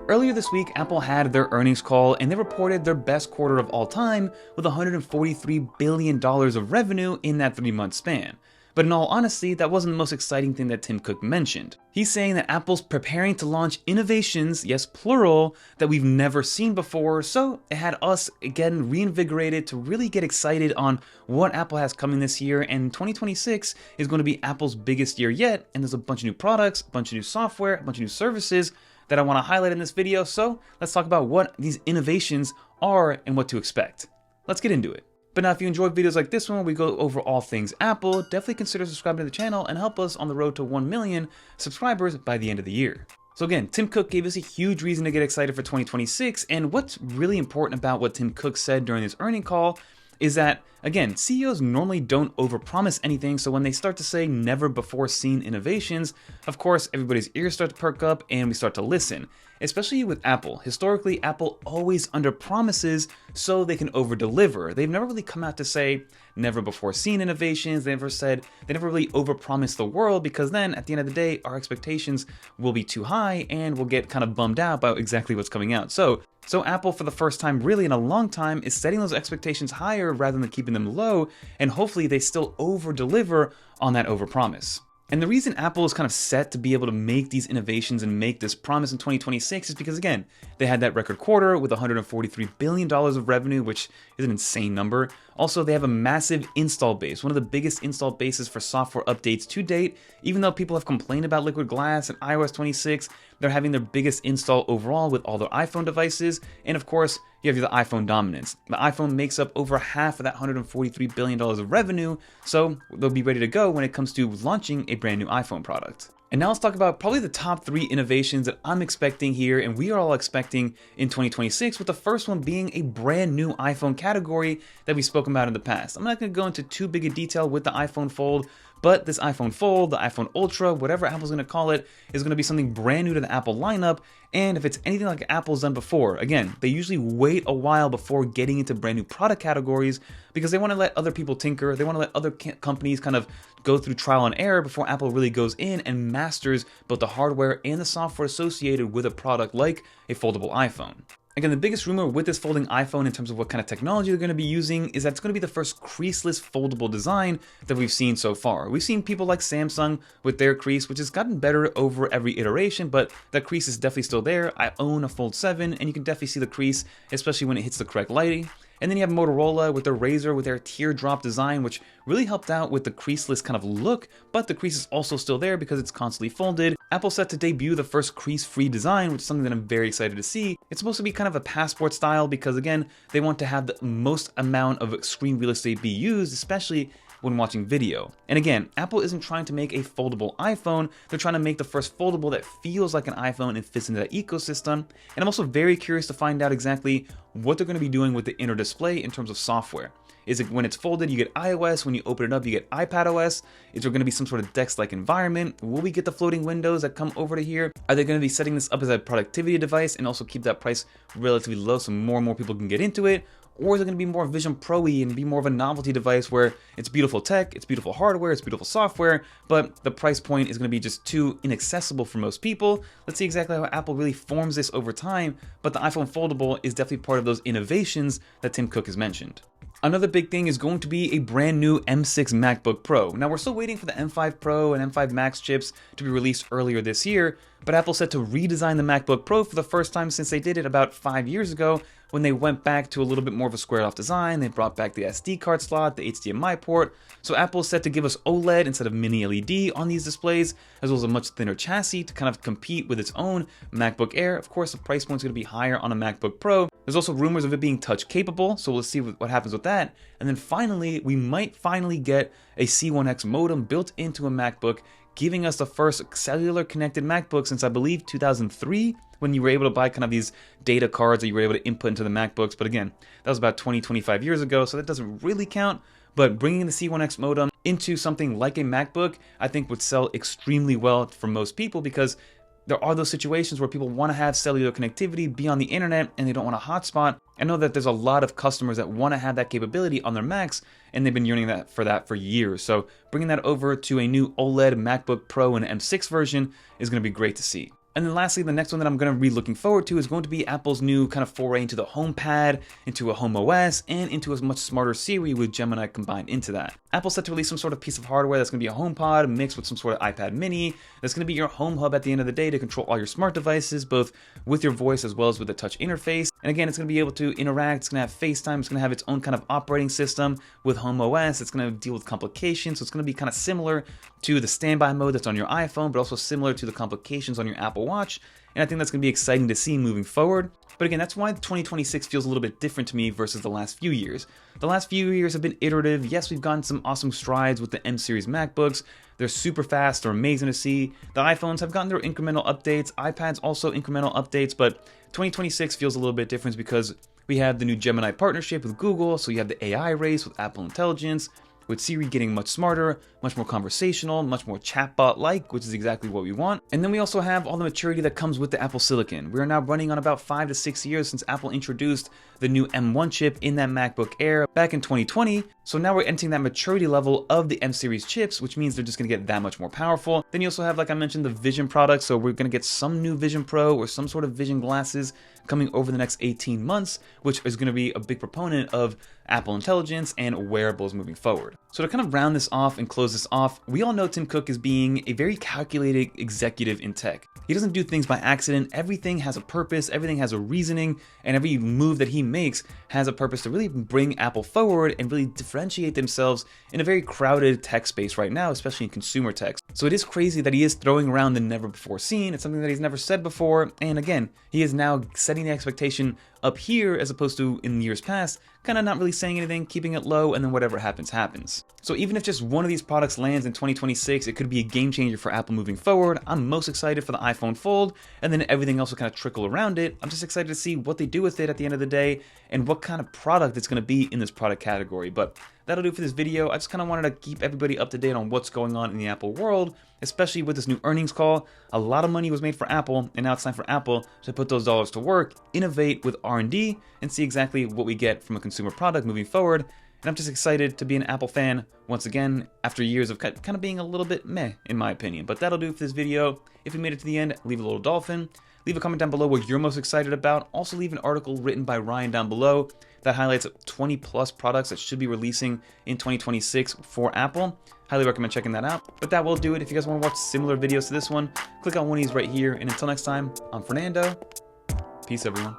Earlier this week, Apple had their earnings call and they reported their best quarter of all time with $143 billion of revenue in that 3-month span. But in all honesty, that wasn't the most exciting thing that Tim Cook mentioned. He's saying that Apple's preparing to launch innovations, yes plural, that we've never seen before, so it had us again reinvigorated to really get excited on what Apple has coming this year, and 2026 is going to be Apple's biggest year yet, and there's a bunch of new products, a bunch of new software, a bunch of new services that I want to highlight in this video, so let's talk about what these innovations are and what to expect. Let's get into it. But now if you enjoy videos like this one where we go over all things Apple, definitely consider subscribing to the channel and help us on the road to 1 million subscribers by the end of the year. So again, Tim Cook gave us a huge reason to get excited for 2026, and what's really important about what Tim Cook said during this earnings call is that, again, CEOs normally don't overpromise anything, so when they start to say never before seen innovations, of course everybody's ears start to perk up and we start to listen. Especially with Apple. Historically, Apple always underpromises so they can overdeliver. They've never really come out to say never before seen innovations. They never really overpromised the world, because then at the end of the day, our expectations will be too high and we'll get kind of bummed out about exactly what's coming out. So Apple, for the first time really in a long time, is setting those expectations higher rather than keeping them low, and hopefully they still over-deliver on that overpromise. And the reason Apple is kind of set to be able to make these innovations and make this promise in 2026 is because, again, they had that record quarter with $143 billion of revenue, which is an insane number. Also, they have a massive install base, one of the biggest install bases for software updates to date. Even though people have complained about Liquid Glass and iOS 26, they're having their biggest install overall with all their iPhone devices. And of course, you have the iPhone dominance. The iPhone makes up over half of that $143 billion of revenue, so they'll be ready to go when it comes to launching a brand new iPhone product. And now let's talk about probably the top 3 innovations that I'm expecting here and we are all expecting in 2026, with the first one being a brand new iPhone category that we've spoken about in the past. I'm not going to go into too big a detail with the iPhone Fold, but this iPhone Fold, the iPhone Ultra, whatever Apple's going to call it, is going to be something brand new to the Apple lineup. And if it's anything like Apple's done before, again, they usually wait a while before getting into brand new product categories because they want to let other people tinker. They want to let other companies kind of go through trial and error before Apple really goes in and masters both the hardware and the software associated with a product like a foldable iPhone. Again, the biggest rumor with this folding iPhone in terms of what kind of technology they're going to be using is that it's going to be the first creaseless foldable design that we've seen so far. We've seen people like Samsung with their crease, which has gotten better over every iteration, but that crease is definitely still there. I own a Fold 7 and you can definitely see the crease, especially when it hits the correct lighting. And then you have Motorola with their Razr with their teardrop design, which really helped out with the creaseless kind of look, but the crease is also still there because it's constantly folded. Apple's set to debut the first crease-free design, which is something that I'm very excited to see. It's supposed to be kind of a passport style because, again, they want to have the most amount of screen real estate be used, especially when watching video. And again, Apple isn't trying to make a foldable iPhone, they're trying to make the first foldable that feels like an iPhone and fits into that ecosystem. And I'm also very curious to find out exactly what they're going to be doing with the inner display in terms of software. Is it when it's folded, you get iOS, when you open it up, you get iPadOS? Is there going to be some sort of DeX-like environment? Will we get the floating windows that come over to here? Are they going to be setting this up as a productivity device and also keep that price relatively low so more and more people can get into it? Or is it going to be more Vision Pro-y and be more of a novelty device where it's beautiful tech, it's beautiful hardware, it's beautiful software, but the price point is going to be just too inaccessible for most people? Let's see exactly how Apple really forms this over time, but the iPhone Foldable is definitely part of those innovations that Tim Cook has mentioned. Another big thing is going to be a brand new M6 MacBook Pro. Now we're still waiting for the M5 Pro and M5 Max chips to be released earlier this year, but Apple set to redesign the MacBook Pro for the first time since they did it about 5 years ago when they went back to a little bit more of a squared off design. They brought back the SD card slot, the HDMI port. So Apple is set to give us OLED instead of mini LED on these displays, as well as a much thinner chassis to kind of compete with its own MacBook Air. Of course, the price point is going to be higher on a MacBook Pro. There's also rumors of it being touch capable, so we'll see what happens with that. And then finally, we might finally get a C1X modem built into a MacBook, giving us the first cellular connected MacBook since I believe 2003, when you were able to buy kind of these data cards that you were able to input into the MacBooks. But again, that was about 25 years ago, so that doesn't really count. But bringing the C1X modem into something like a MacBook, I think would sell extremely well for most people, because there are those situations where people want to have cellular connectivity, be on the internet, and they don't want a hotspot. I know that there's a lot of customers that want to have that capability on their Macs, and they've been yearning for that for years. So bringing that over to a new OLED MacBook Pro and M6 version is going to be great to see. And then lastly, the next one that I'm going to be looking forward to is going to be Apple's new kind of foray into the HomePad, into a Home OS, and into a much smarter Siri with Gemini combined into that. Apple's set to release some sort of piece of hardware that's going to be a HomePod mixed with some sort of iPad mini. That's going to be your home hub at the end of the day to control all your smart devices, both with your voice as well as with the touch interface. And again, it's going to be able to interact. It's going to have FaceTime. It's going to have its own kind of operating system with Home OS. It's going to deal with complications. So it's going to be kind of similar to the standby mode that's on your iPhone, but also similar to the complications on your Apple Watch. And I think that's going to be exciting to see moving forward. But again, that's why 2026 feels a little bit different to me versus the last few years. The last few years have been iterative. Yes, we've gotten some awesome strides with the M series MacBooks. They're super fast. They're amazing to see. The iPhones have gotten their incremental updates. iPads also incremental updates. But 2026 feels a little bit different because we have the new Gemini partnership with Google. So you have the AI race with Apple Intelligence, with Siri getting much smarter, much more conversational, much more chatbot-like, which is exactly what we want. And then we also have all the maturity that comes with the Apple Silicon. We are now running on about 5 to 6 years since Apple introduced the new M1 chip in that MacBook Air back in 2020. So now we're entering that maturity level of the M series chips, which means they're just gonna get that much more powerful. Then you also have, like I mentioned, the Vision products. So we're gonna get some new Vision Pro or some sort of Vision glasses coming over the next 18 months, which is gonna be a big proponent of Apple Intelligence and wearables moving forward. So to kind of round this off and close this off, we all know Tim Cook as being a very calculated executive in tech. He doesn't do things by accident. Everything has a purpose, everything has a reasoning, and every move that he makes has a purpose to really bring Apple forward and really differentiate themselves in a very crowded tech space right now, especially in consumer tech. So it is crazy that he is throwing around the never before seen. It's something that he's never said before. And again, he is now setting the expectation up here as opposed to in years past, kind of not really saying anything, keeping it low, and then whatever happens, happens. So even if just one of these products lands in 2026, it could be a game changer for Apple moving forward. I'm most excited for the iPhone Fold, and then everything else will kind of trickle around it. I'm just excited to see what they do with it at the end of the day, and what kind of product it's going to be in this product category. But that'll do for this video. I just kind of wanted to keep everybody up to date on what's going on in the Apple world, especially with this new earnings call. A lot of money was made for Apple, and now it's time for Apple to put those dollars to work, innovate with R&D, and see exactly what we get from a consumer product moving forward. And I'm just excited to be an Apple fan once again, after years of kind of being a little bit meh, in my opinion. But that'll do for this video. If you made it to the end, leave a little dolphin. Leave a comment down below what you're most excited about. Also leave an article written by Ryan down below that highlights 20 plus products that should be releasing in 2026 for Apple. Highly recommend checking that out. But that will do it. If you guys want to watch similar videos to this one, click on one of these right here. And until next time, I'm Fernando. Peace, everyone.